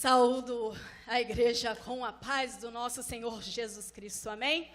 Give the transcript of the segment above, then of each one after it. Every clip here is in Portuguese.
Saúdo a igreja com a paz do nosso Senhor Jesus Cristo, amém?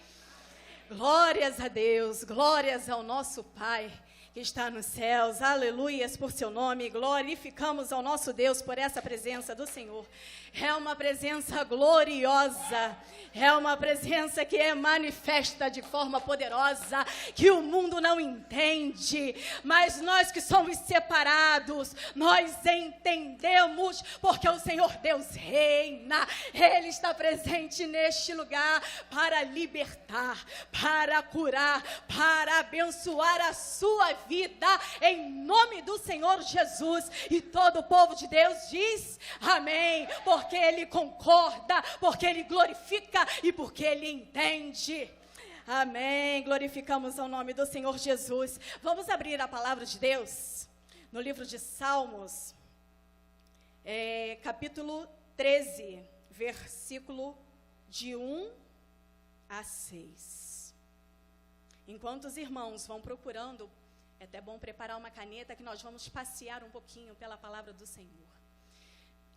Glórias a Deus, glórias ao nosso Pai que está nos céus, aleluias por seu nome, glorificamos ao nosso Deus por essa presença do Senhor. É uma presença gloriosa, é uma presença que é manifesta de forma poderosa, que o mundo não entende, mas nós que somos separados, nós entendemos, porque o Senhor Deus reina, Ele está presente neste lugar para libertar, para curar, para abençoar a sua vida, em nome do Senhor Jesus. E todo o povo de Deus diz amém, porque Ele concorda, porque Ele glorifica e porque Ele entende. Amém, glorificamos ao nome do Senhor Jesus. Vamos abrir a palavra de Deus no livro de Salmos, capítulo 13, versículo de 1 a 6. Enquanto os irmãos vão procurando, é até bom preparar uma caneta que nós vamos passear um pouquinho pela palavra do Senhor.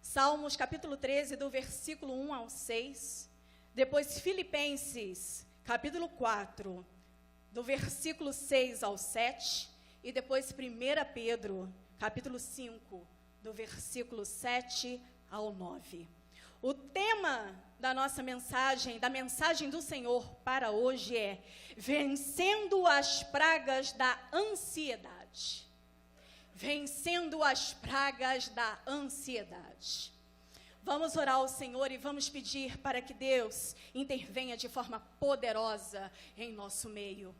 Salmos capítulo 13, do versículo 1 ao 6. Depois Filipenses capítulo 4, do versículo 6 ao 7. E depois 1 Pedro capítulo 5, do versículo 7 ao 9. O tema da nossa mensagem, da mensagem do Senhor para hoje é vencendo as pragas da ansiedade. Vencendo as pragas da ansiedade. Vamos orar ao Senhor e vamos pedir para que Deus intervenha de forma poderosa em nosso meio.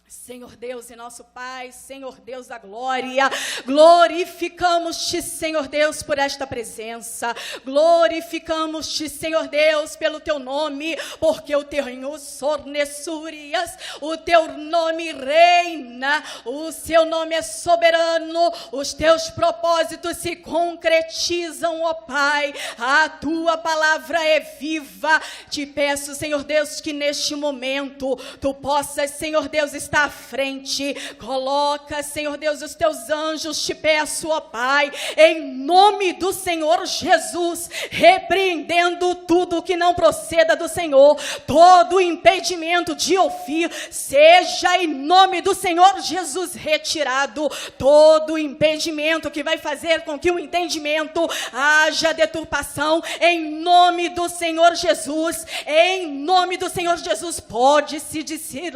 Senhor Deus e nosso Pai, Senhor Deus da glória, glorificamos-te, Senhor Deus, por esta presença, glorificamos-te, Senhor Deus, pelo teu nome, porque o teu sornessurias, o teu nome reina, o seu nome é soberano, os teus propósitos se concretizam, ó Pai, a tua palavra é viva. Te peço, Senhor Deus, que neste momento tu possas, Senhor Deus, estar à frente, coloca, Senhor Deus, os teus anjos, te peço, ó Pai, em nome do Senhor Jesus, repreendendo tudo que não proceda do Senhor, todo impedimento de ouvir, seja em nome do Senhor Jesus retirado, todo impedimento que vai fazer com que o entendimento haja deturpação, em nome do Senhor Jesus, em nome do Senhor Jesus, pode-se dizer,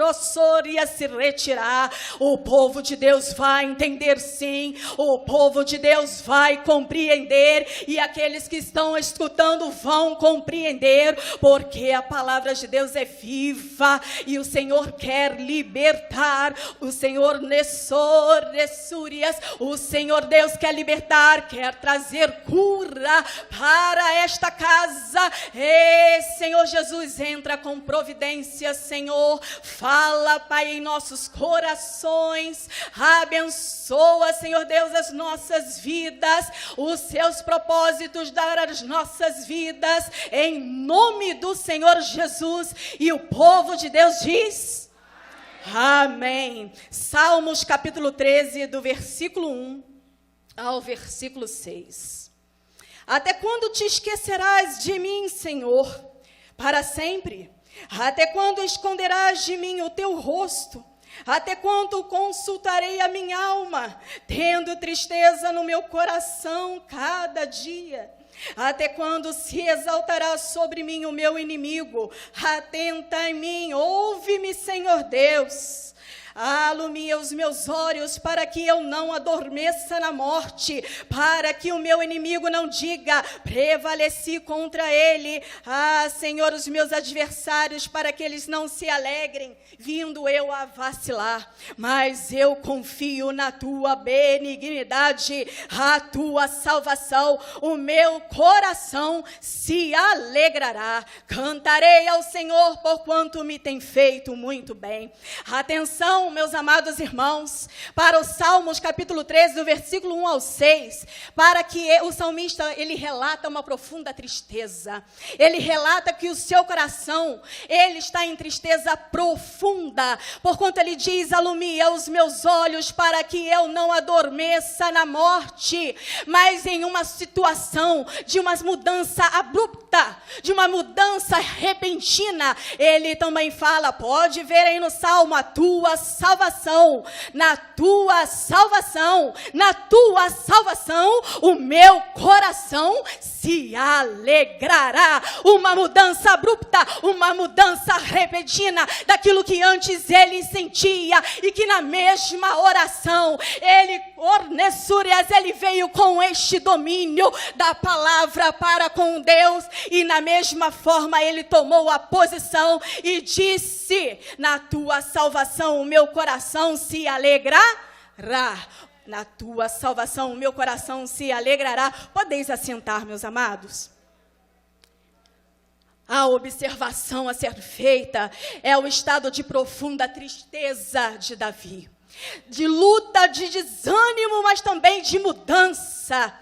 se retirar, o povo de Deus vai entender sim, o povo de Deus vai compreender, e aqueles que estão escutando vão compreender, porque a palavra de Deus é viva, e o Senhor quer libertar, o Senhor nessurias, o Senhor Deus quer libertar, quer trazer cura para esta casa, e Senhor Jesus, entra com providência, Senhor, fala, Pai, em nossos corações, abençoa, Senhor Deus, as nossas vidas, os seus propósitos para as nossas vidas, em nome do Senhor Jesus, e o povo de Deus diz amém. Salmos capítulo 13, do versículo 1 ao versículo 6. Até quando te esquecerás de mim, Senhor, para sempre? Até quando esconderás de mim o teu rosto? Até quando consultarei a minha alma, tendo tristeza no meu coração cada dia? Até quando se exaltará sobre mim o meu inimigo? Atenta em mim, ouve-me, Senhor Deus. Alumia os meus olhos para que eu não adormeça na morte, para que o meu inimigo não diga, prevaleci contra ele. Senhor, os meus adversários, para que eles não se alegrem, vindo eu a vacilar. Mas eu confio na tua benignidade, a tua salvação, o meu coração se alegrará. Cantarei ao Senhor, porquanto me tem feito muito bem. Atenção, então, meus amados irmãos, para o Salmos capítulo 13, do versículo 1 ao 6, para que o salmista, ele relata uma profunda tristeza. Ele relata que o seu coração, ele está em tristeza profunda, porquanto ele diz: alumia os meus olhos para que eu não adormeça na morte. Mas em uma situação de uma mudança abrupta, de uma mudança repentina, ele também fala, pode ver aí no Salmo, a tua salvação, na tua salvação, na tua salvação, o meu coração se alegrará. Uma mudança abrupta, uma mudança repentina daquilo que antes ele sentia, e que na mesma oração, ele veio com este domínio da palavra para com Deus, e na mesma forma ele tomou a posição e disse: na tua salvação o meu coração se alegrará. Na tua salvação o meu coração se alegrará. Podeis assentar, meus amados. A observação a ser feita é o estado de profunda tristeza de Davi, de luta, de desânimo, mas também de mudança.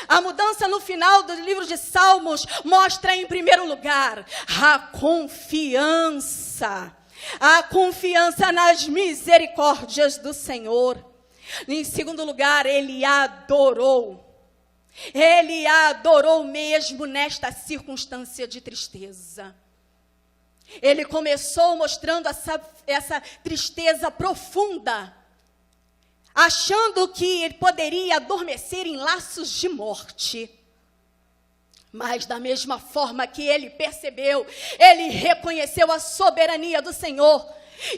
A mudança no final do livro de Salmos mostra, em primeiro lugar, a confiança nas misericórdias do Senhor. Em segundo lugar, ele adorou mesmo nesta circunstância de tristeza. Ele começou mostrando essa tristeza profunda, achando que ele poderia adormecer em laços de morte. Mas da mesma forma que ele percebeu, ele reconheceu a soberania do Senhor,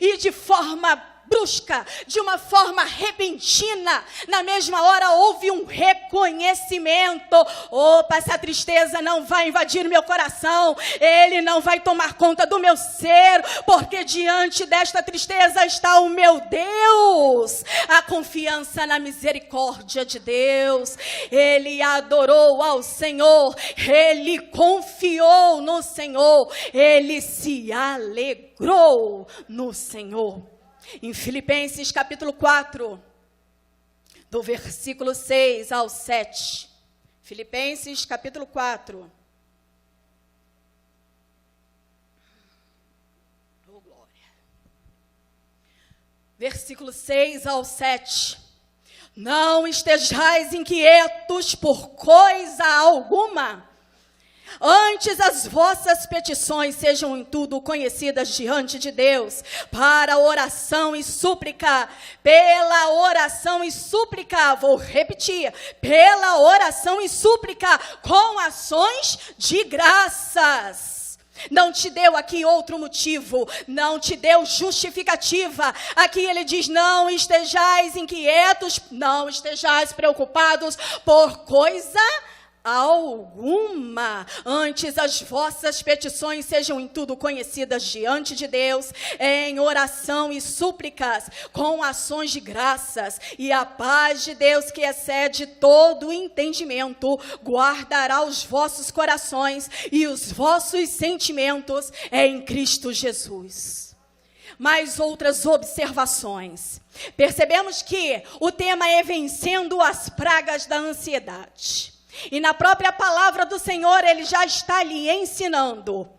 e de forma brusca, de uma forma repentina, na mesma hora houve um reconhecimento. Opa, essa tristeza não vai invadir meu coração, ele não vai tomar conta do meu ser, porque diante desta tristeza está o meu Deus. A confiança na misericórdia de Deus. Ele adorou ao Senhor, ele confiou no Senhor, ele se alegrou no Senhor. Em Filipenses capítulo 4, do versículo 6 ao 7. Filipenses capítulo 4. Oh, glória. Versículo 6 ao 7. Não estejais inquietos por coisa alguma. Antes as vossas petições sejam em tudo conhecidas diante de Deus, para oração e súplica, pela oração e súplica, vou repetir, pela oração e súplica, com ações de graças. Não te deu aqui outro motivo, não te deu justificativa. Aqui ele diz: não estejais inquietos, não estejais preocupados por coisa alguma. Antes as vossas petições sejam em tudo conhecidas diante de Deus, em oração e súplicas, com ações de graças, e a paz de Deus, que excede todo entendimento, guardará os vossos corações e os vossos sentimentos em Cristo Jesus. Mais outras observações. Percebemos que o tema é vencendo as pragas da ansiedade. E na própria palavra do Senhor, ele já está lhe ensinando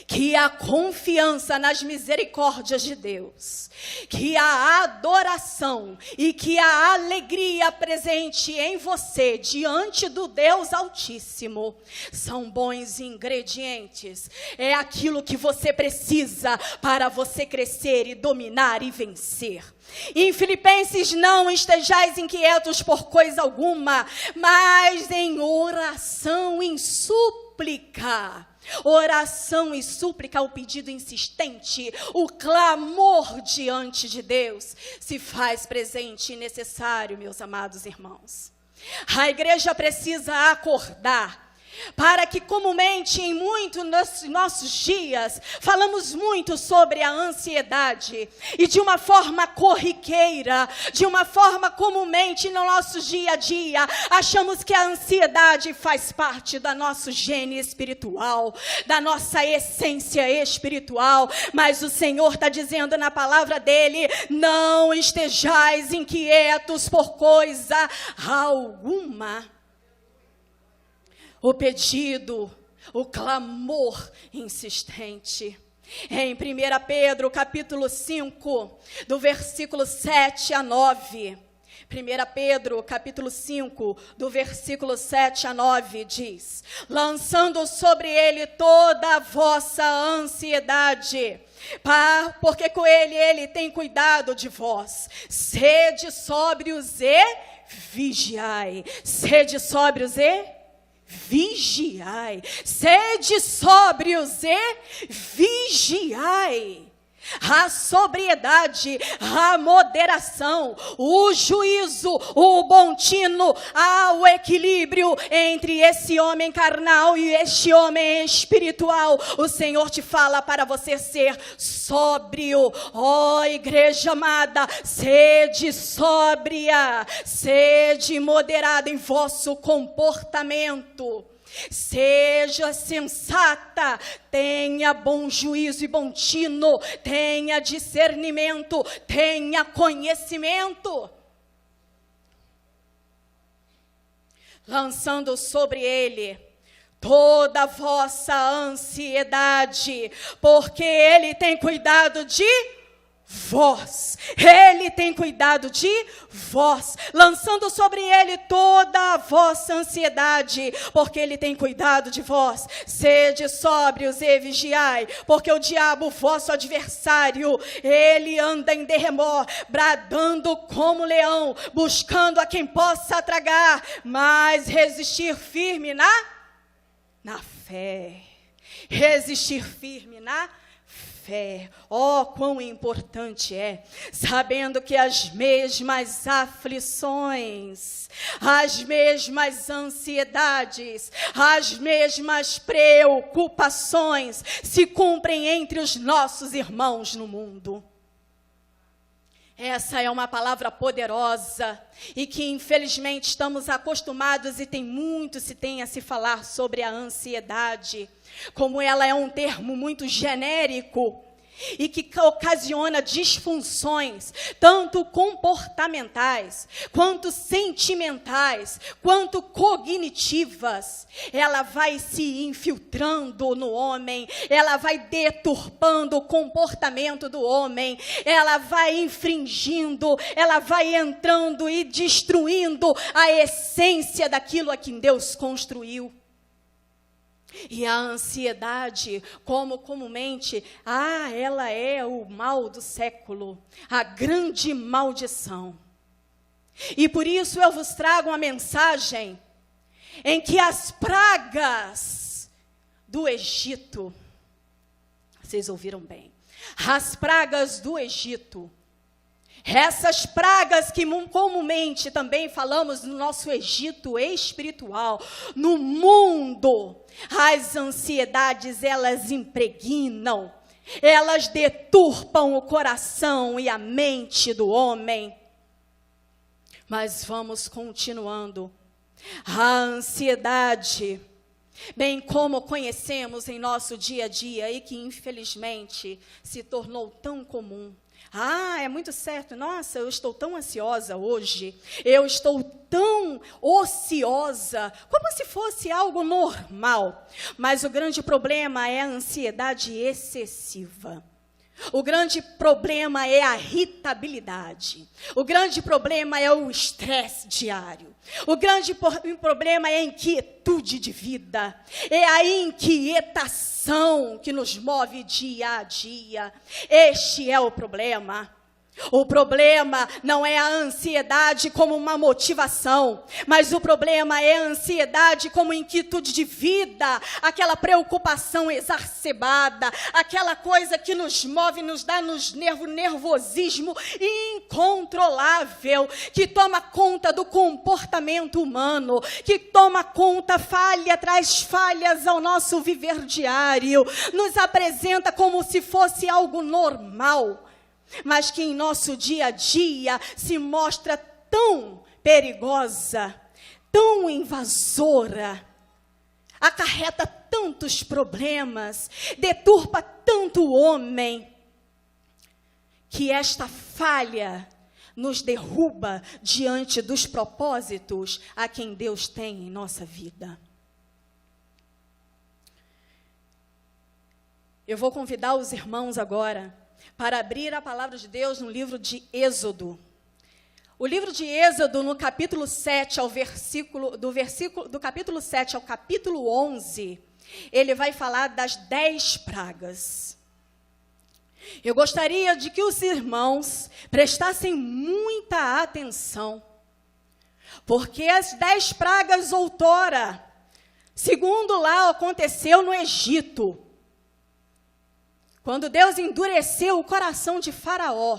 que a confiança nas misericórdias de Deus, que a adoração e que a alegria presente em você diante do Deus Altíssimo são bons ingredientes. É aquilo que você precisa para você crescer e dominar e vencer. Em Filipenses, não estejais inquietos por coisa alguma, mas em oração e súplica. Oração e súplica, o pedido insistente, o clamor diante de Deus se faz presente e necessário, meus amados irmãos. A igreja precisa acordar. para que comumente em muitos nossos dias falamos muito sobre a ansiedade e de uma forma corriqueira, de uma forma comumente no nosso dia a dia, achamos que a ansiedade faz parte do nosso gene espiritual, da nossa essência espiritual, mas o Senhor está dizendo na palavra dele, não estejais inquietos por coisa alguma. O pedido, o clamor insistente. Em 1 Pedro, capítulo 5, do versículo 7 a 9. 1 Pedro, capítulo 5, do versículo 7 a 9, diz: lançando sobre ele toda a vossa ansiedade, porque com ele tem cuidado de vós. Sede sóbrios e vigiai. Sede sóbrios e vigiai, sede sóbrios e vigiai. A sobriedade, a moderação, o juízo, o bom tino, o equilíbrio entre esse homem carnal e este homem espiritual. O Senhor te fala para você ser sóbrio. Ó, igreja amada, sede sóbria, sede moderada em vosso comportamento. Seja sensata, tenha bom juízo e bom tino, tenha discernimento, tenha conhecimento. Lançando sobre ele toda a vossa ansiedade, porque ele tem cuidado de vós. Ele tem cuidado de vós, lançando sobre ele toda a vossa ansiedade, porque ele tem cuidado de vós. Sede sóbrios e vigiai, porque o diabo, vosso adversário, ele anda em derredor, bradando como leão, buscando a quem possa tragar, mas resistir firme na fé. Resistir firme na fé. Oh, quão importante é, sabendo que as mesmas aflições, as mesmas ansiedades, as mesmas preocupações se cumprem entre os nossos irmãos no mundo. Essa é uma palavra poderosa e que infelizmente estamos acostumados e se tem a se falar sobre a ansiedade, como ela é um termo muito genérico e que ocasiona disfunções, tanto comportamentais, quanto sentimentais, quanto cognitivas. Ela vai se infiltrando no homem, ela vai deturpando o comportamento do homem, ela vai infringindo, ela vai entrando e destruindo a essência daquilo a que Deus construiu. E a ansiedade, como comumente, ela é o mal do século, a grande maldição. E por isso eu vos trago uma mensagem em que as pragas do Egito, vocês ouviram bem, as pragas do Egito, essas pragas que comumente também falamos no nosso Egito espiritual, no mundo, as ansiedades, elas impregnam, elas deturpam o coração e a mente do homem. Mas vamos continuando. A ansiedade, bem como conhecemos em nosso dia a dia e que infelizmente se tornou tão comum. É muito certo, nossa, eu estou tão ansiosa hoje, eu estou tão ociosa, como se fosse algo normal. Mas o grande problema é a ansiedade excessiva. O grande problema é a irritabilidade. O grande problema é o estresse diário. O grande problema é a inquietude de vida. É a inquietação que nos move dia a dia. Este é o problema. O problema não é a ansiedade como uma motivação, mas o problema é a ansiedade como inquietude de vida, aquela preocupação exacerbada, aquela coisa que nos move, nos dá nervosismo incontrolável, que toma conta do comportamento humano, que toma conta, falha traz falhas ao nosso viver diário, nos apresenta como se fosse algo normal, mas que em nosso dia a dia se mostra tão perigosa, tão invasora, acarreta tantos problemas, deturpa tanto o homem, que esta falha nos derruba diante dos propósitos a quem Deus tem em nossa vida. Eu vou convidar os irmãos agora para abrir a palavra de Deus no livro de Êxodo. O livro de Êxodo, no capítulo 7, do capítulo 7 ao capítulo 11, ele vai falar das 10 pragas. Eu gostaria de que os irmãos prestassem muita atenção, porque as 10 pragas outrora, segundo lá aconteceu no Egito, quando Deus endureceu o coração de Faraó,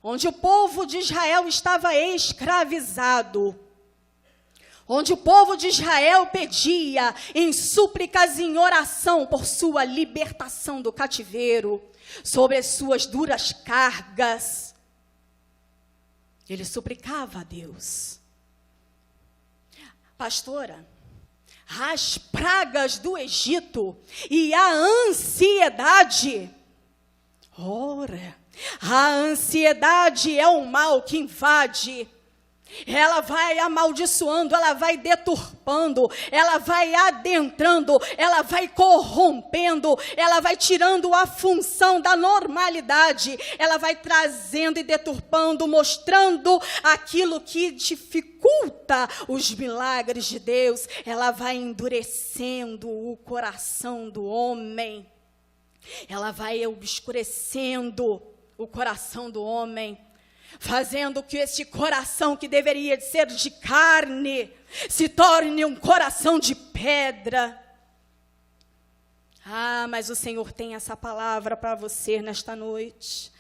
onde o povo de Israel estava escravizado, onde o povo de Israel pedia em súplicas e em oração por sua libertação do cativeiro, sobre as suas duras cargas, ele suplicava a Deus. Pastora, as pragas do Egito e a ansiedade. Ora, a ansiedade é um mal que invade. Ela vai amaldiçoando, ela vai deturpando, ela vai adentrando, ela vai corrompendo, ela vai tirando a função da normalidade, ela vai trazendo e deturpando, mostrando aquilo que dificulta os milagres de Deus, ela vai endurecendo o coração do homem, ela vai obscurecendo o coração do homem, fazendo que esse coração que deveria ser de carne se torne um coração de pedra. Ah, mas o Senhor tem essa palavra para você nesta noite.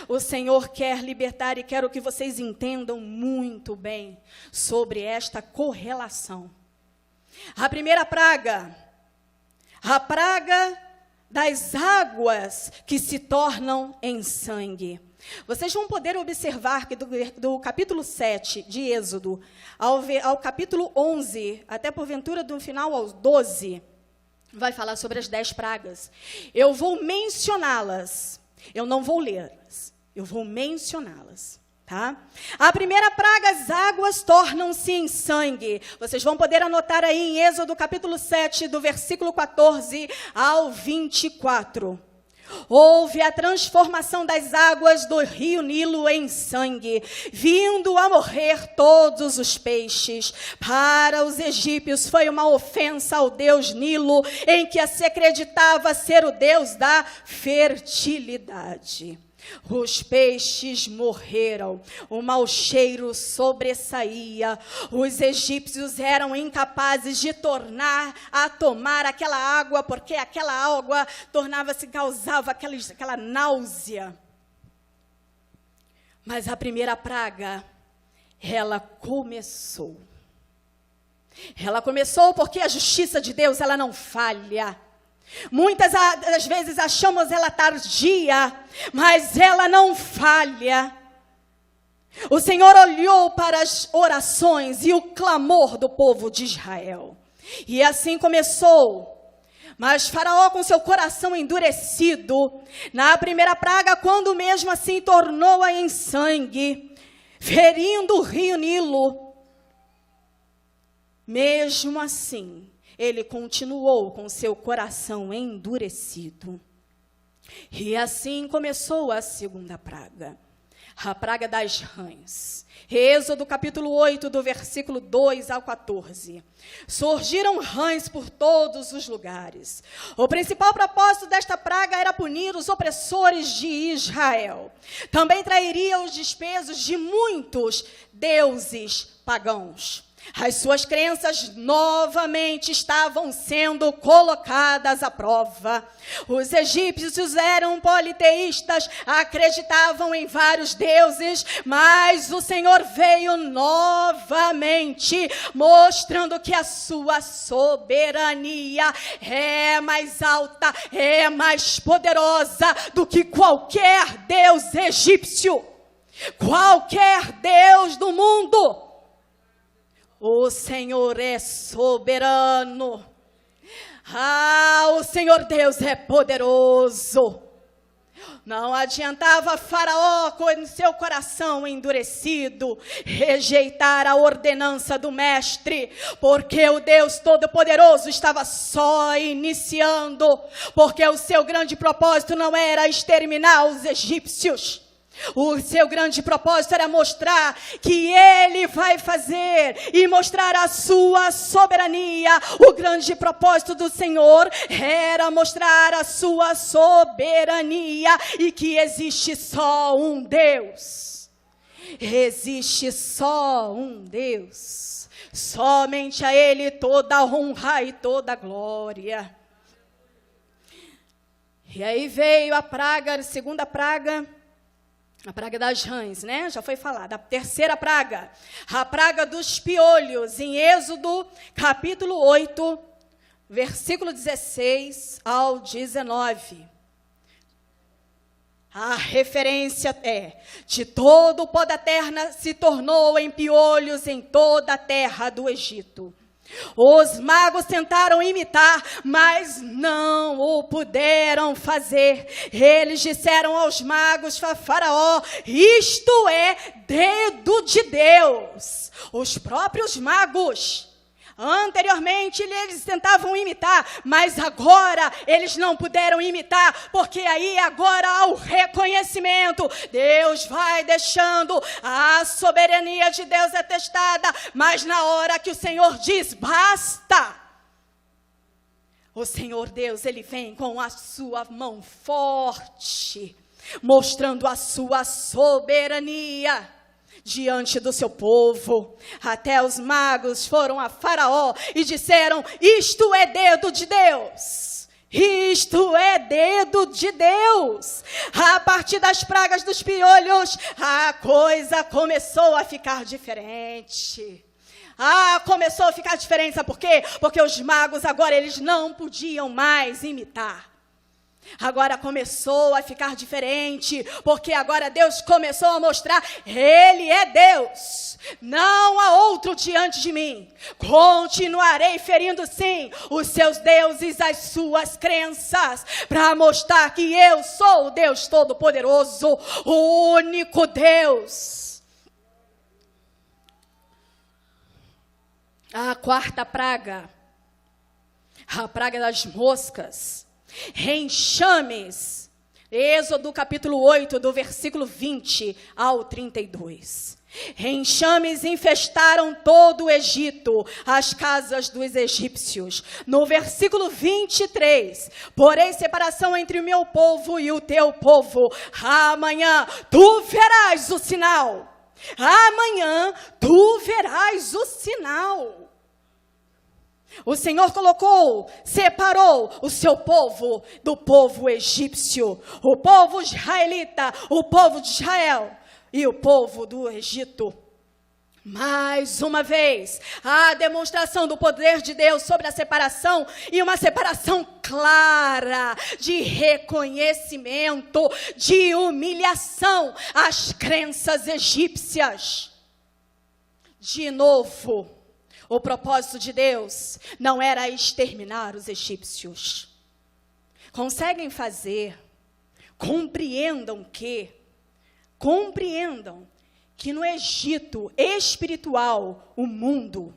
O Senhor quer libertar e quero que vocês entendam muito bem sobre esta correlação. A primeira praga, a praga das águas que se tornam em sangue. Vocês vão poder observar que do capítulo 7 de Êxodo ao capítulo 11, até porventura do final ao 12, vai falar sobre as 10 pragas. Eu vou mencioná-las, eu não vou lê-las, eu vou mencioná-las. Tá? A primeira praga, as águas tornam-se em sangue. Vocês vão poder anotar aí em Êxodo capítulo 7, do versículo 14 ao 24. Houve a transformação das águas do rio Nilo em sangue, vindo a morrer todos os peixes. Para os egípcios foi uma ofensa ao deus Nilo, em que se acreditava ser o deus da fertilidade. Os peixes morreram, o mau cheiro sobressaía, os egípcios eram incapazes de tornar a tomar aquela água, porque aquela água causava aquela náusea. Mas a primeira praga, ela começou. Ela começou porque a justiça de Deus, ela não falha. Muitas das vezes achamos ela tardia, mas ela não falha. O Senhor olhou para as orações e o clamor do povo de Israel. E assim começou. Mas Faraó, com seu coração endurecido, na primeira praga, quando mesmo assim tornou-a em sangue, ferindo o rio Nilo, mesmo assim, ele continuou com seu coração endurecido. E assim começou a segunda praga. A praga das rãs. Êxodo capítulo 8, do versículo 2 ao 14. Surgiram rãs por todos os lugares. O principal propósito desta praga era punir os opressores de Israel. Também trairia os despesos de muitos deuses pagãos. As suas crenças novamente estavam sendo colocadas à prova. Os egípcios eram politeístas, acreditavam em vários deuses, mas o Senhor veio novamente, mostrando que a sua soberania é mais alta, é mais poderosa do que qualquer deus egípcio, qualquer deus do mundo. O Senhor é soberano. O Senhor Deus é poderoso. Não adiantava Faraó, com seu coração endurecido, rejeitar a ordenança do mestre, porque o Deus Todo-Poderoso estava só iniciando, porque o seu grande propósito não era exterminar os egípcios. O seu grande propósito era mostrar que Ele vai fazer e mostrar a sua soberania. O grande propósito do Senhor era mostrar a sua soberania e que existe só um Deus. Existe só um Deus. Somente a Ele toda a honra e toda a glória. E aí veio a praga, a segunda praga. A praga das rãs, né? Já foi falada. A terceira praga, a praga dos piolhos, em Êxodo, capítulo 8, versículo 16 ao 19. A referência é: de todo o pó da terra se tornou em piolhos em toda a terra do Egito. Os magos tentaram imitar, mas não o puderam fazer. Eles disseram aos magos, Faraó, isto é dedo de Deus. Os próprios magos, anteriormente eles tentavam imitar, mas agora eles não puderam imitar, porque aí agora há o reconhecimento. Deus vai deixando, a soberania de Deus é testada, mas na hora que o Senhor diz, basta, o Senhor Deus, Ele vem com a sua mão forte, mostrando a sua soberania diante do seu povo. Até os magos foram a Faraó e disseram, isto é dedo de Deus. Isto é dedo de Deus. A partir das pragas dos piolhos, a coisa começou a ficar diferente. Começou a ficar diferente, sabe por quê? Porque os magos agora, eles não podiam mais imitar. Agora começou a ficar diferente, porque agora Deus começou a mostrar, Ele é Deus, não há outro diante de mim. Continuarei ferindo sim os seus deuses, as suas crenças, para mostrar que eu sou o Deus Todo-Poderoso, o único Deus. A quarta praga, a praga das moscas. Enxames, Êxodo capítulo 8, do versículo 20 ao 32. Enxames infestaram todo o Egito, as casas dos egípcios. No versículo 23, porém separação entre o meu povo e o teu povo. Amanhã tu verás o sinal. Amanhã tu verás o sinal. O Senhor separou o seu povo do povo egípcio, o povo israelita, o povo de Israel e o povo do Egito. Mais uma vez, a demonstração do poder de Deus sobre a separação, e uma separação clara, de reconhecimento, de humilhação às crenças egípcias. De novo, o propósito de Deus não era exterminar os egípcios. Conseguem fazer? Compreendam que no Egito espiritual, o mundo,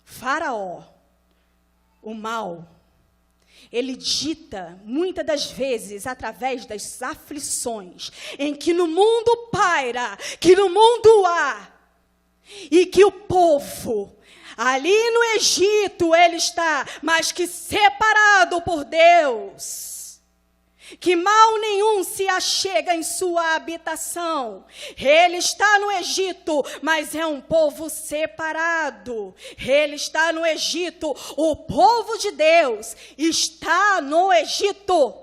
Faraó, o mal, ele dita, muitas das vezes, através das aflições, em que no mundo paira, que no mundo há, e que o povo, ali no Egito, ele está, mas que separado por Deus, que mal nenhum se achega em sua habitação. Ele está no Egito, mas é um povo separado. Ele está no Egito, o povo de Deus está no Egito,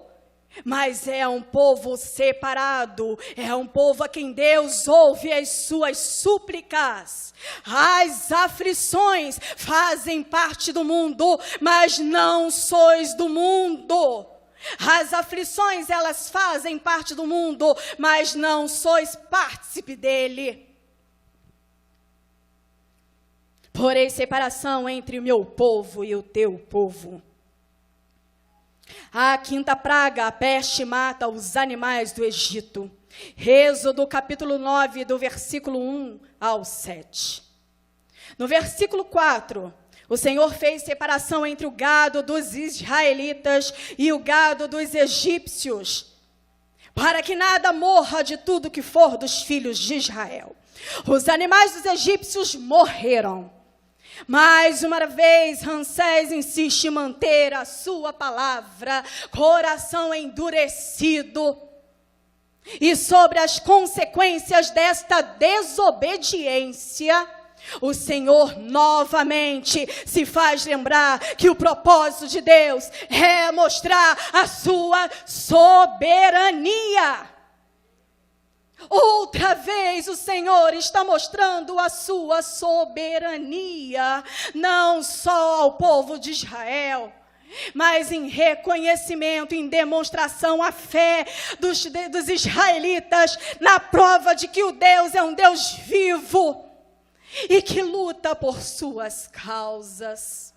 mas é um povo separado, é um povo a quem Deus ouve as suas súplicas. As aflições fazem parte do mundo, mas não sois do mundo. As aflições, elas fazem parte do mundo, mas não sois partícipe dele. Porém, separação entre o meu povo e o teu povo. A quinta praga, a peste, mata os animais do Egito. Êxodo capítulo 9, do versículo 1 ao 7. No versículo 4... o Senhor fez separação entre o gado dos israelitas e o gado dos egípcios, para que nada morra de tudo que for dos filhos de Israel. Os animais dos egípcios morreram. Mais uma vez, Ramsés insiste em manter a sua palavra, coração endurecido. E sobre as consequências desta desobediência, o Senhor novamente se faz lembrar que o propósito de Deus é mostrar a sua soberania. Outra vez o Senhor está mostrando a sua soberania, não só ao povo de Israel, mas em reconhecimento, em demonstração à fé dos israelitas, na prova de que o Deus é um Deus vivo e que luta por suas causas.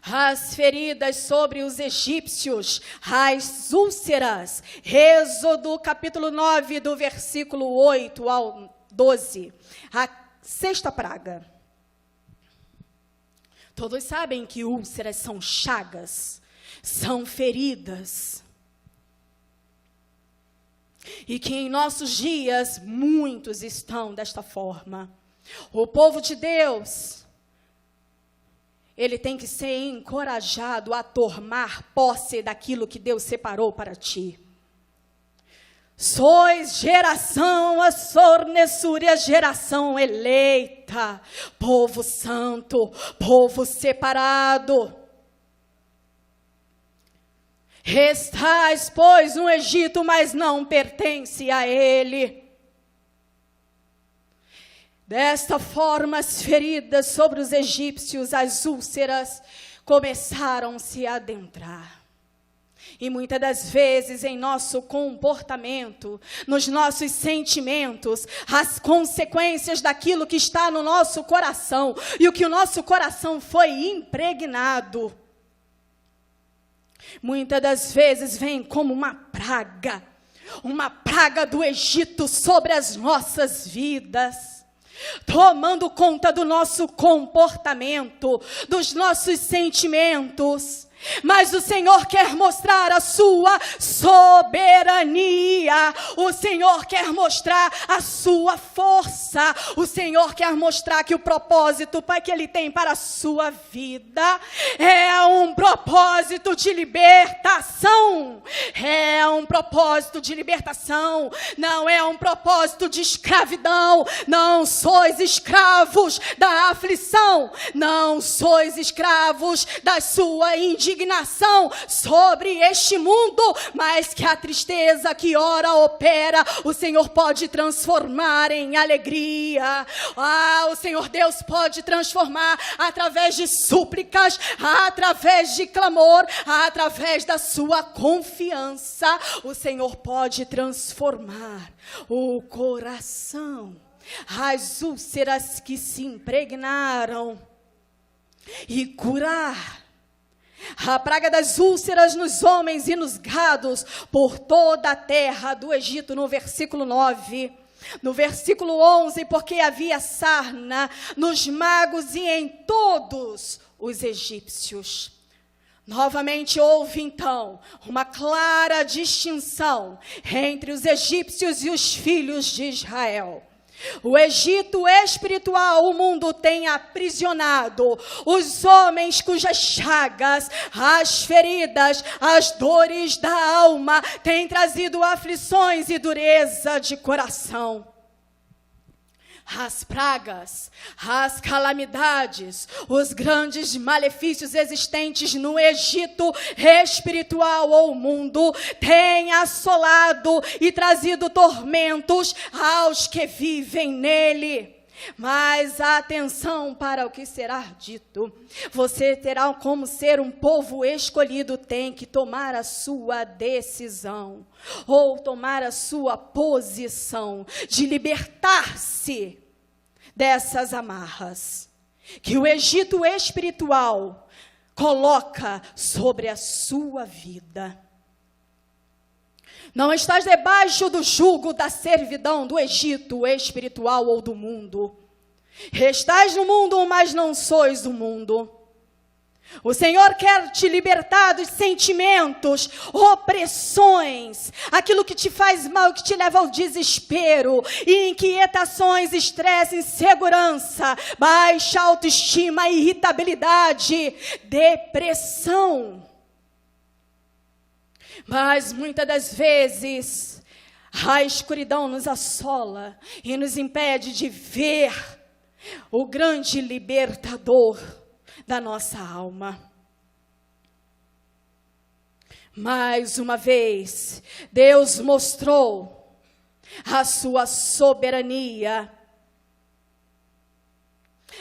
As feridas sobre os egípcios, as úlceras. Êxodo capítulo 9, do versículo 8 ao 12. A sexta praga. Todos sabem que úlceras são chagas, são feridas. E que em nossos dias, muitos estão desta forma. O povo de Deus, ele tem que ser encorajado a tomar posse daquilo que Deus separou para ti. Sois geração assornessúria, geração eleita, povo santo, povo separado. Estais, pois, no Egito, mas não pertence a ele. Desta forma, as feridas sobre os egípcios, as úlceras, começaram a se adentrar. E muitas das vezes em nosso comportamento, nos nossos sentimentos, as consequências daquilo que está no nosso coração, e o que o nosso coração foi impregnado, muitas das vezes vem como uma praga do Egito sobre as nossas vidas, tomando conta do nosso comportamento, dos nossos sentimentos. Mas o Senhor quer mostrar a sua soberania, o Senhor quer mostrar a sua força, o Senhor quer mostrar que o propósito que Ele tem para a sua vida é um propósito de libertação, não é um propósito de escravidão. Não sois escravos da aflição, não sois escravos da sua indignação sobre este mundo, mas que a tristeza que ora opera, o Senhor pode transformar em alegria. O Senhor Deus pode transformar através de súplicas, através de clamor, através da sua confiança. O Senhor pode transformar o coração, as úlceras que se impregnaram, e curar a praga das úlceras nos homens e nos gados por toda a terra do Egito, no versículo 9. No versículo 11, porque havia sarna nos magos e em todos os egípcios. Novamente houve, então, uma clara distinção entre os egípcios e os filhos de Israel. O Egito espiritual, o mundo tem aprisionado os homens cujas chagas, as feridas, as dores da alma têm trazido aflições e dureza de coração. As pragas, as calamidades, os grandes malefícios existentes no Egito espiritual ou mundo têm assolado e trazido tormentos aos que vivem nele. Mas atenção para o que será dito. Você terá como ser um povo escolhido, tem que tomar a sua decisão, ou tomar a sua posição de libertar-se dessas amarras que o Egito espiritual coloca sobre a sua vida. Não estás debaixo do jugo da servidão do Egito espiritual ou do mundo. Estás no mundo, mas não sois do mundo. O Senhor quer te libertar dos sentimentos, opressões, aquilo que te faz mal, que te leva ao desespero, inquietações, estresse, insegurança, baixa autoestima, irritabilidade, depressão. Mas muitas das vezes a escuridão nos assola e nos impede de ver o grande libertador da nossa alma. Mais uma vez, Deus mostrou a sua soberania.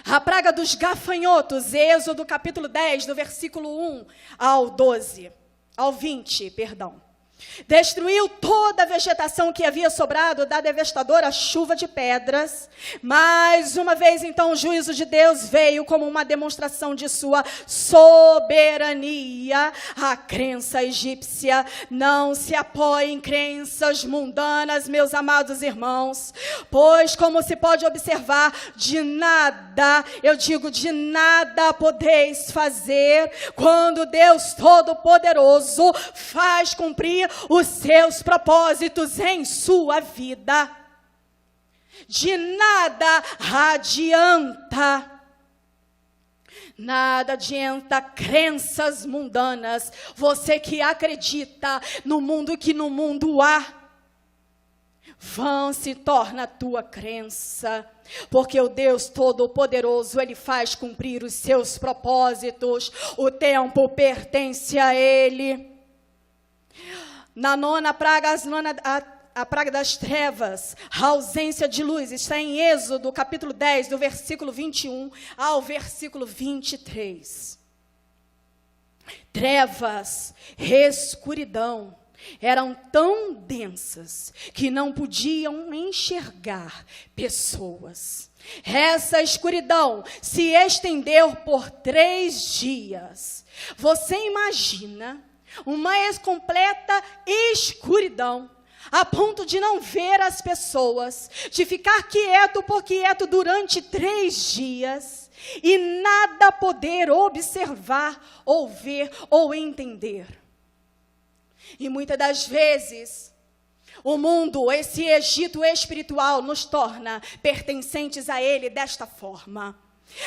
A praga dos gafanhotos, Êxodo capítulo 10, do versículo 1 ao 20, destruiu toda a vegetação que havia sobrado da devastadora chuva de pedras. Mais uma vez, então, o juízo de Deus veio como uma demonstração de sua soberania. A crença egípcia não se apoia em crenças mundanas, meus amados irmãos, pois, como se pode observar, de nada, eu digo de nada podeis fazer quando Deus Todo-Poderoso faz cumprir os seus propósitos em sua vida. De nada adianta. Nada adianta crenças mundanas. Você que acredita no mundo, que no mundo há, vão se torna a tua crença. Porque o Deus Todo-Poderoso, Ele faz cumprir os seus propósitos. O tempo pertence a Ele. Na nona praga, a praga das trevas, a ausência de luz, está em Êxodo, capítulo 10, do versículo 21 ao versículo 23. Trevas, escuridão, eram tão densas que não podiam enxergar pessoas. Essa escuridão se estendeu por 3 dias. Você imagina uma completa escuridão, a ponto de não ver as pessoas, de ficar quieto por quieto durante 3 dias, e nada poder observar, ou ver, ou entender. E muitas das vezes, o mundo, esse Egito espiritual, nos torna pertencentes a ele desta forma.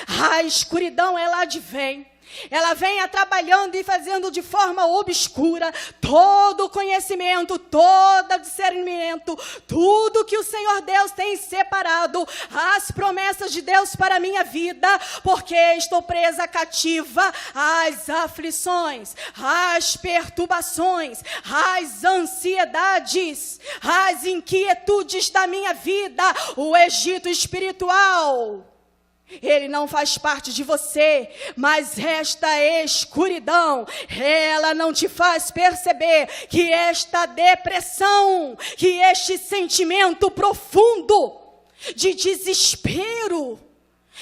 A escuridão, ela advém. Ela vem trabalhando e fazendo de forma obscura todo conhecimento, todo discernimento, tudo que o Senhor Deus tem separado, as promessas de Deus para a minha vida, porque estou presa cativa às aflições, às perturbações, às ansiedades, às inquietudes da minha vida. O Egito espiritual, ele não faz parte de você, mas esta escuridão, ela não te faz perceber que esta depressão, que este sentimento profundo de desespero,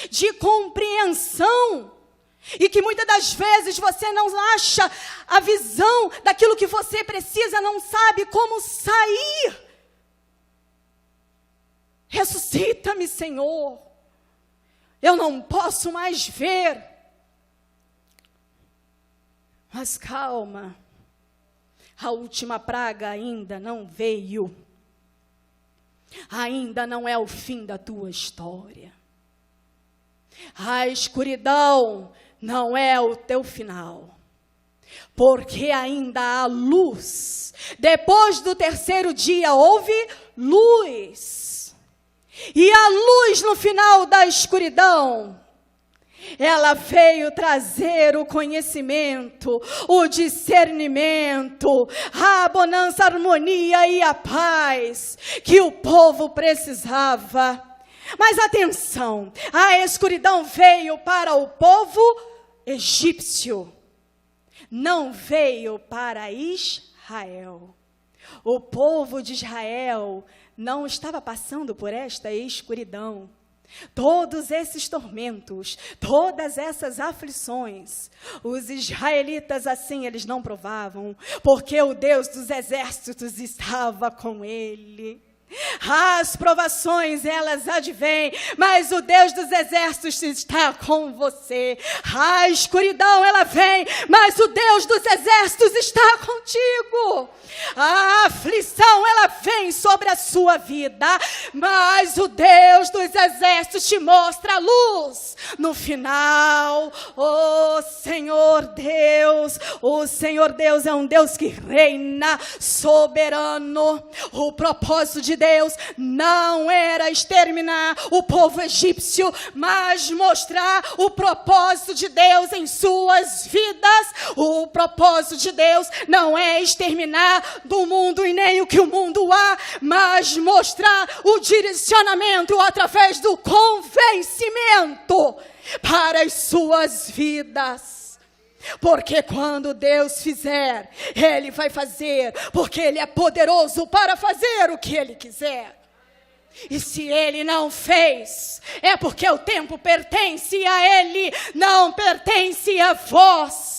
de compreensão, e que muitas das vezes você não acha a visão daquilo que você precisa, não sabe como sair. ressuscita-me, Senhor, eu não posso mais ver. Mas calma, a última praga ainda não veio, ainda não é o fim da tua história. A escuridão não é o teu final, porque ainda há luz. Depois do terceiro dia houve luz, e a luz no final da escuridão, ela veio trazer o conhecimento, o discernimento, a bonança, a harmonia e a paz que o povo precisava. Mas atenção, a escuridão veio para o povo egípcio, não veio para Israel. O povo de Israel não estava passando por esta escuridão. Todos esses tormentos, todas essas aflições, os israelitas assim eles não provavam, porque o Deus dos exércitos estava com ele. As provações, elas advêm, mas o Deus dos exércitos está com você. A escuridão, ela vem, mas o Deus dos exércitos está contigo. A aflição, ela vem sobre a sua vida, mas o Deus dos exércitos te mostra a luz no final. O Senhor Deus é um Deus que reina soberano. O propósito de Deus não era exterminar o povo egípcio, mas mostrar o propósito de Deus em suas vidas. O propósito de Deus não é exterminar do mundo e nem o que o mundo há, mas mostrar o direcionamento através do convencimento para as suas vidas. Porque quando Deus fizer, Ele vai fazer, porque Ele é poderoso para fazer o que Ele quiser. E se Ele não fez, é porque o tempo pertence a Ele, não pertence a vós.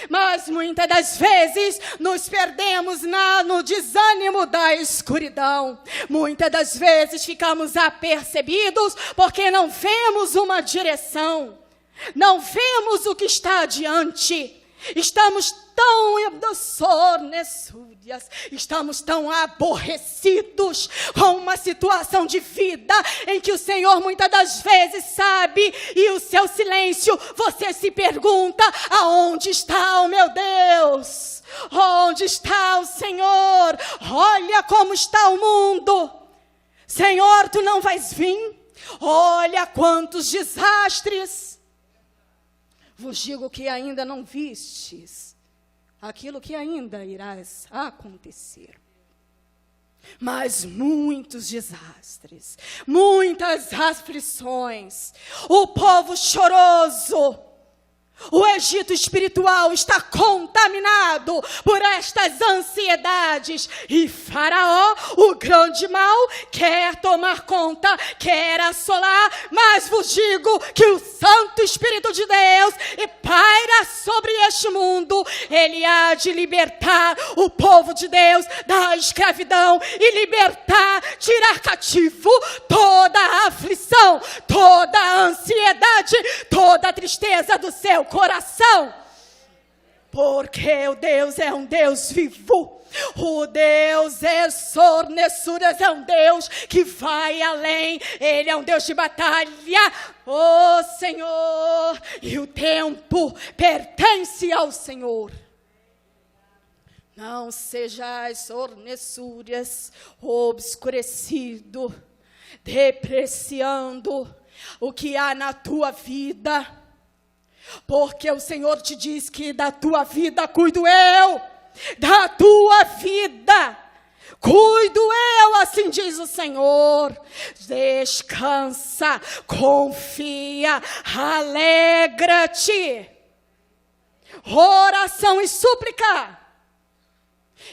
Mas muitas das vezes nos perdemos no desânimo da escuridão. Muitas das vezes ficamos apercebidos porque não vemos uma direção. Não vemos o que está adiante. Estamos tão estamos tão aborrecidos com uma situação de vida em que o Senhor muitas das vezes sabe, e o seu silêncio, você se pergunta: aonde está o meu Deus? Onde está o Senhor? Olha como está o mundo. Senhor, tu não vais vir? Olha quantos desastres. Vos digo que ainda não vistes aquilo que ainda irá acontecer. Mas muitos desastres, muitas aflições, o povo choroso, o Egito espiritual está contaminado por estas ansiedades. E Faraó, o grande mal, quer tomar conta, quer assolar. Mas vos digo que o Santo Espírito de Deus paira sobre este mundo. Ele há de libertar o povo de Deus da escravidão e libertar, tirar cativo toda a aflição, toda a ansiedade, toda a tristeza do seu coração, porque o Deus é um Deus vivo. O Deus Essornessuras é um Deus que vai além. Ele é um Deus de batalha. Oh Senhor, e o tempo pertence ao Senhor. Não sejais Essornessuras, obscurecido, depreciando o que há na tua vida. Porque o Senhor te diz que da tua vida cuido eu. Da tua vida cuido eu, assim diz o Senhor. Descansa, confia, alegra-te. Oração e súplica.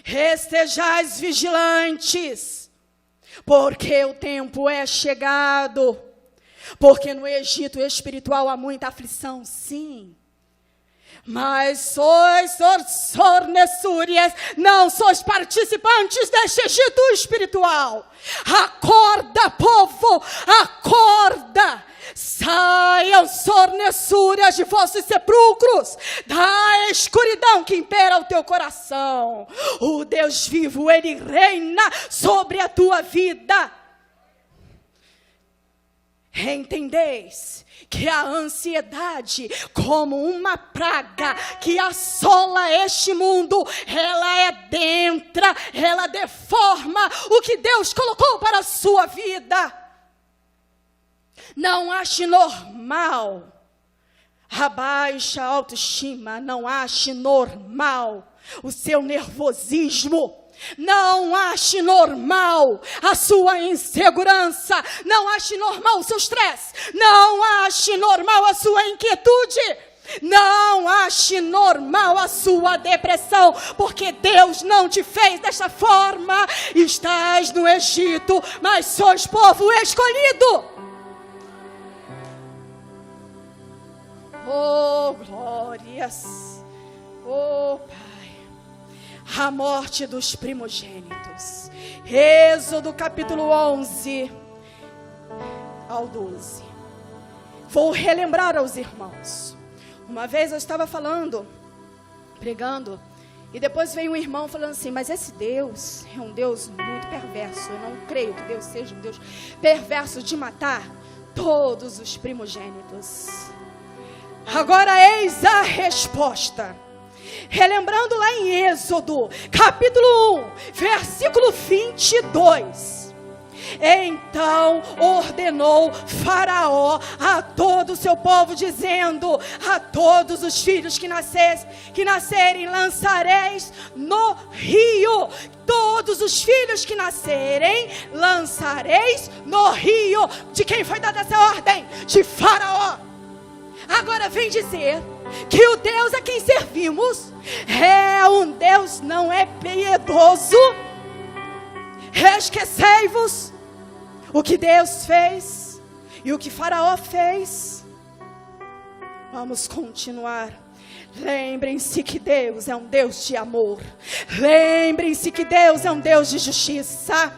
Estejais vigilantes, porque o tempo é chegado. Porque no Egito espiritual há muita aflição, sim. Mas sois sornessúrias, não sois participantes deste Egito espiritual. Acorda, povo, acorda. Saiam sornessúrias de vossos sepulcros, da escuridão que impera o teu coração. O Deus vivo, Ele reina sobre a tua vida. Entendeis que a ansiedade, como uma praga que assola este mundo, ela adentra, ela deforma o que Deus colocou para a sua vida. Não ache normal a baixa autoestima, não ache normal o seu nervosismo. Não ache normal a sua insegurança, não ache normal o seu estresse, não ache normal a sua inquietude, não ache normal a sua depressão, porque Deus não te fez desta forma. Estás no Egito, mas sois povo escolhido. Oh, glórias, oh Pai. A morte dos primogênitos. Êxodo capítulo 11 ao 12. Vou relembrar aos irmãos. Uma vez eu estava pregando, e depois veio um irmão falando assim: mas esse Deus é um Deus muito perverso. Eu não creio que Deus seja um Deus perverso de matar todos os primogênitos. Agora eis a resposta. Relembrando lá em Êxodo, capítulo 1, versículo 22. Então ordenou Faraó a todo o seu povo, dizendo: a todos os filhos que nascerem, lançareis no rio. Todos os filhos que nascerem, lançareis no rio. De quem foi dada essa ordem? De Faraó. Agora vem dizer que o Deus a quem servimos é um Deus não é piedoso. Esquecei-vos o que Deus fez e o que Faraó fez. Vamos continuar. Lembrem-se que Deus é um Deus de amor. Lembrem-se que Deus é um Deus de justiça.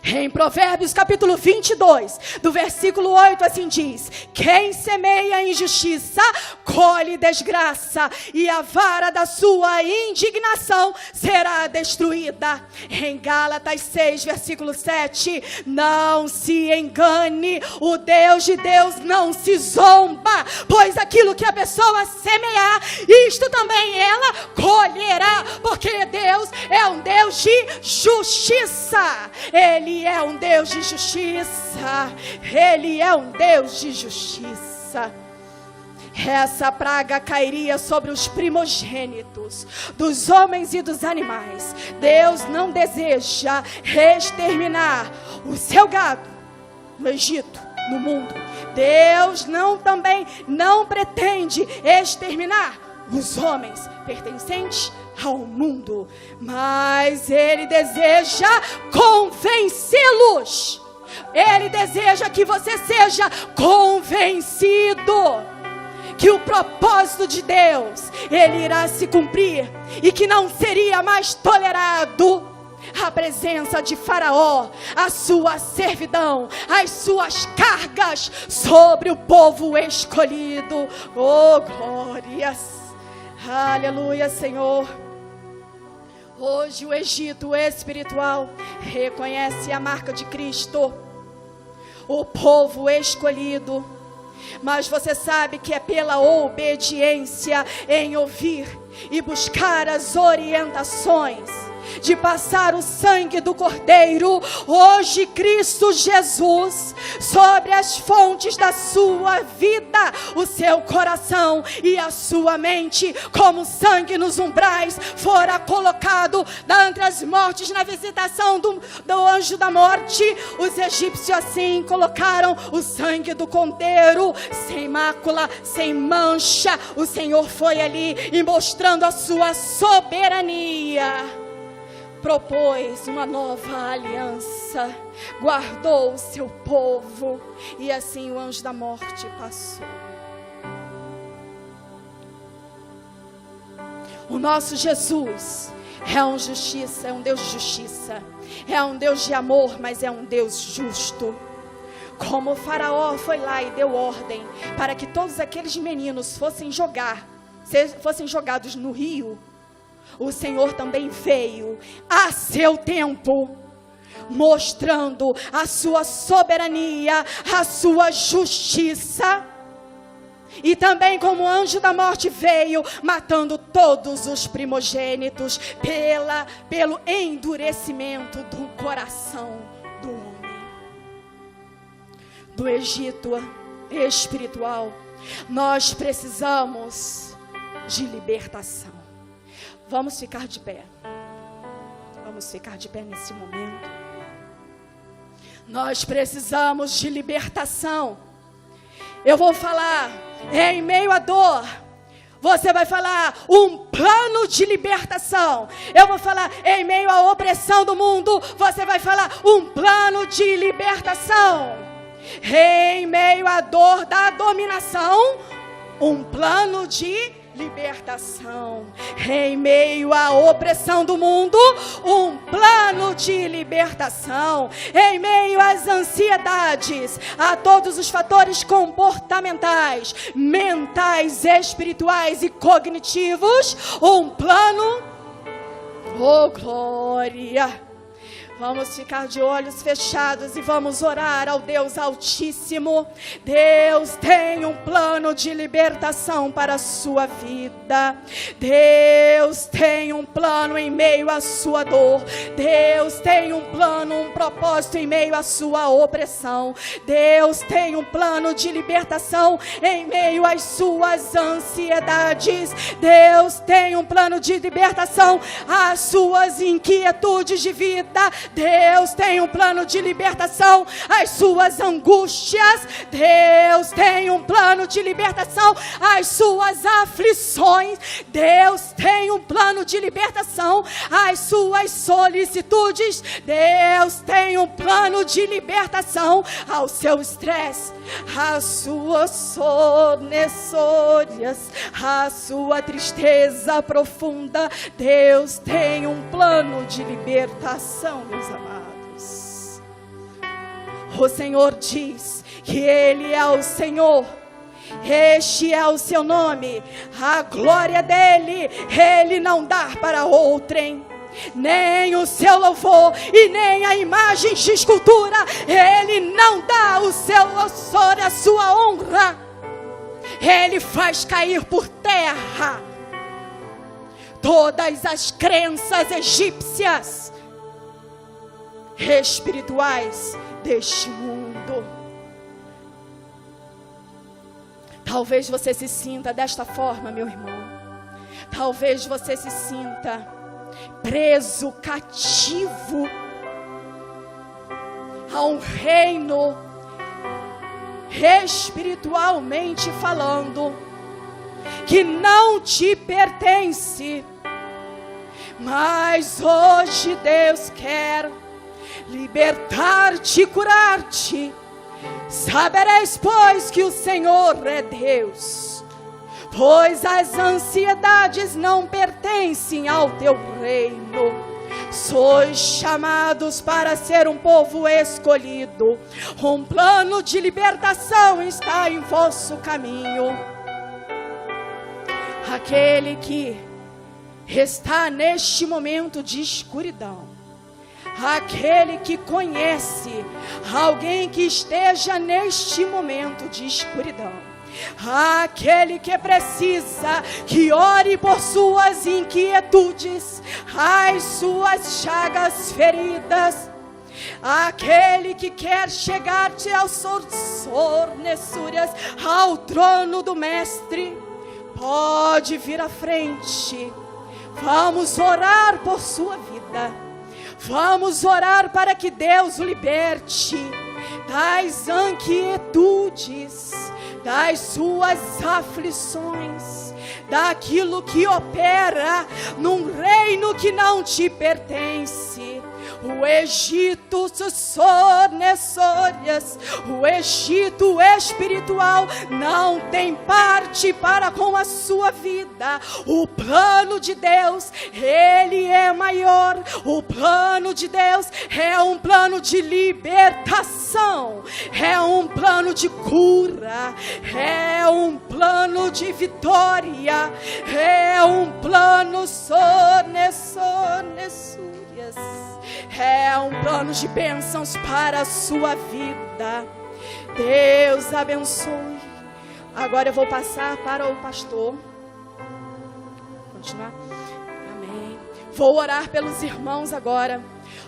Em Provérbios capítulo 22, do versículo 8, assim diz: quem semeia injustiça, colhe desgraça, e a vara da sua indignação será destruída. Em Gálatas 6, versículo 7, não se engane, o Deus de Deus não se zomba, pois aquilo que a pessoa semear, isto também ela colherá, porque Deus é um Deus de justiça. Ele é um Deus de justiça. Ele é um Deus de justiça. Essa praga cairia sobre os primogênitos dos homens e dos animais. Deus não deseja exterminar o seu gado no Egito, no mundo. Deus também não pretende exterminar os homens pertencentes ao mundo, mas Ele deseja convencê-los. Ele deseja que você seja convencido que o propósito de Deus, Ele irá se cumprir, e que não seria mais tolerado a presença de Faraó, a sua servidão, as suas cargas sobre o povo escolhido. Oh, glórias, aleluia, Senhor. Hoje o Egito espiritual reconhece a marca de Cristo, o povo escolhido. Mas você sabe que é pela obediência em ouvir e buscar as orientações de passar o sangue do Cordeiro, hoje Cristo Jesus, sobre as fontes da sua vida, o seu coração e a sua mente, como sangue nos umbrais fora colocado entre as mortes na visitação do anjo da morte. Os egípcios assim colocaram o sangue do Cordeiro, sem mácula, sem mancha. O Senhor foi ali e, mostrando a sua soberania, propôs uma nova aliança, guardou o seu povo, e assim o anjo da morte passou. O nosso Jesus é um Deus de justiça, é um Deus de amor, mas é um Deus justo. Como o faraó foi lá e deu ordem para que todos aqueles meninos fossem jogados no rio, o Senhor também veio a seu tempo, mostrando a sua soberania, a sua justiça. E também como anjo da morte veio, matando todos os primogênitos pelo endurecimento do coração do homem. Do Egito espiritual, nós precisamos de libertação. Vamos ficar de pé. Vamos ficar de pé nesse momento. Nós precisamos de libertação. Eu vou falar, em meio à dor, você vai falar um plano de libertação. Eu vou falar, em meio à opressão do mundo, você vai falar um plano de libertação. Em meio à dor da dominação, um plano de libertação. Em meio à opressão do mundo, um plano de libertação. Em meio às ansiedades, a todos os fatores comportamentais, mentais, espirituais e cognitivos, um plano. Oh, glória! Vamos ficar de olhos fechados e vamos orar ao Deus Altíssimo. Deus tem um plano de libertação para a sua vida. Deus tem um plano em meio à sua dor. Deus tem um plano, um propósito em meio à sua opressão. Deus tem um plano de libertação em meio às suas ansiedades. Deus tem um plano de libertação às suas inquietudes de vida. Deus tem um plano de libertação às suas angústias. Deus tem um plano de libertação às suas aflições. Deus tem um plano de libertação às suas solicitudes. Deus tem um plano de libertação ao seu estresse, às suas sonessôrias, à sua tristeza profunda. Deus tem um plano de libertação, meus amados. O Senhor diz que Ele é o Senhor. Este é o seu nome. A glória dele, Ele não dá para outrem. Nem o seu louvor e nem a imagem de escultura. Ele não dá o seu louvor, a sua honra. Ele faz cair por terra todas as crenças egípcias espirituais deste mundo. Talvez você se sinta desta forma, meu irmão. Talvez você se sinta preso, cativo a um reino, espiritualmente falando, que não te pertence. Mas hoje Deus quer libertar-te, curar-te. Sabereis, pois, que o Senhor é Deus, pois as ansiedades não pertencem ao teu reino. Sois chamados para ser um povo escolhido. Um plano de libertação está em vosso caminho. Aquele que está neste momento de escuridão, aquele que conhece alguém que esteja neste momento de escuridão, aquele que precisa que ore por suas inquietudes, as suas chagas feridas, aquele que quer chegar-te aos sornessúrias, ao trono do Mestre, pode vir à frente. Vamos orar por sua vida. Vamos orar para que Deus o liberte das inquietudes, das suas aflições, daquilo que opera num reino que não te pertence. O Egito, o Egito espiritual não tem parte para com a sua vida. O plano de Deus, ele é maior. O plano de Deus é um plano de libertação, é um plano de cura, é um plano de vitória, é um plano é um plano de bênçãos para a sua vida. Deus abençoe. Agora eu vou passar para o pastor. Continuar. Amém. Vou orar pelos irmãos agora.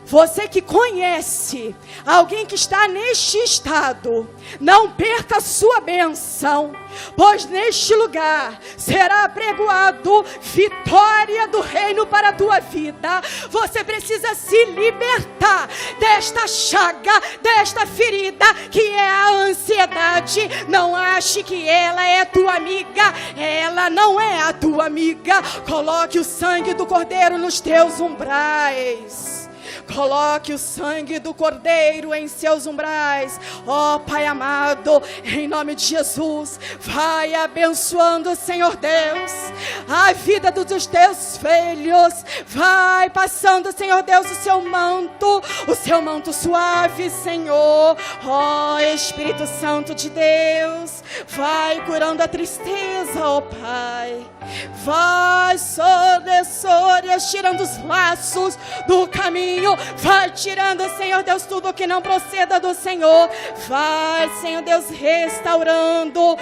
Você que conhece alguém que está neste estado, não perca a sua bênção, pois neste lugar será apregoado vitória do reino para a tua vida. Você precisa se libertar desta chaga, desta ferida que é a ansiedade. Não ache que ela é tua amiga, ela não é a tua amiga. Coloque o sangue do Cordeiro nos teus umbrais. Coloque o sangue do Cordeiro em seus umbrais. Ó Pai amado, em nome de Jesus, vai abençoando, Senhor Deus, a vida dos teus filhos. Vai passando, Senhor Deus, o seu manto suave, Senhor. Ó Espírito Santo de Deus, vai curando a tristeza, ó Pai. Vai, tirando os laços do caminho. Vai tirando, Senhor Deus, tudo que não proceda do Senhor. Vai, Senhor Deus, restaurando,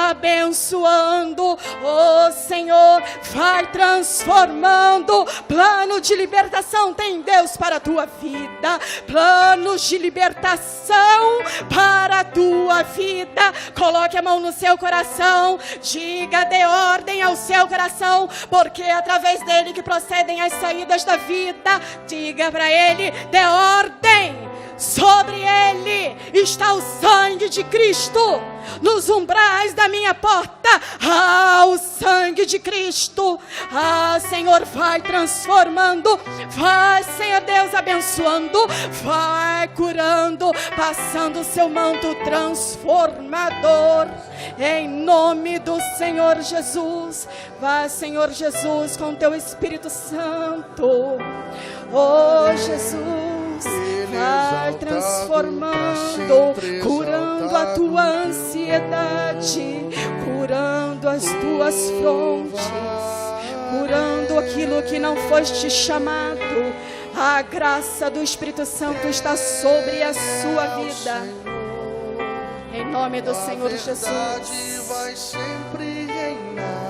abençoando. Oh Senhor, vai transformando. Plano de libertação tem Deus para a tua vida. Planos de libertação para a tua vida. Coloque a mão no seu coração. Diga, dê ordem ao seu coração, porque é através dele que procedem as saídas da vida. Diga para ele, dê ordem. Sobre ele está o sangue de Cristo. Nos umbrais da minha porta, o sangue de Cristo. Senhor, vai transformando. Vai, Senhor Deus, abençoando. Vai curando, passando o seu manto transformador. Em nome do Senhor Jesus. Vai, Senhor Jesus, com teu Espírito Santo. Oh, Jesus, vai transformando, curando a tua ansiedade, curando as tuas frontes, curando aquilo que não foste chamado. A graça do Espírito Santo está sobre a sua vida. Em nome do Senhor Jesus. Vai sempre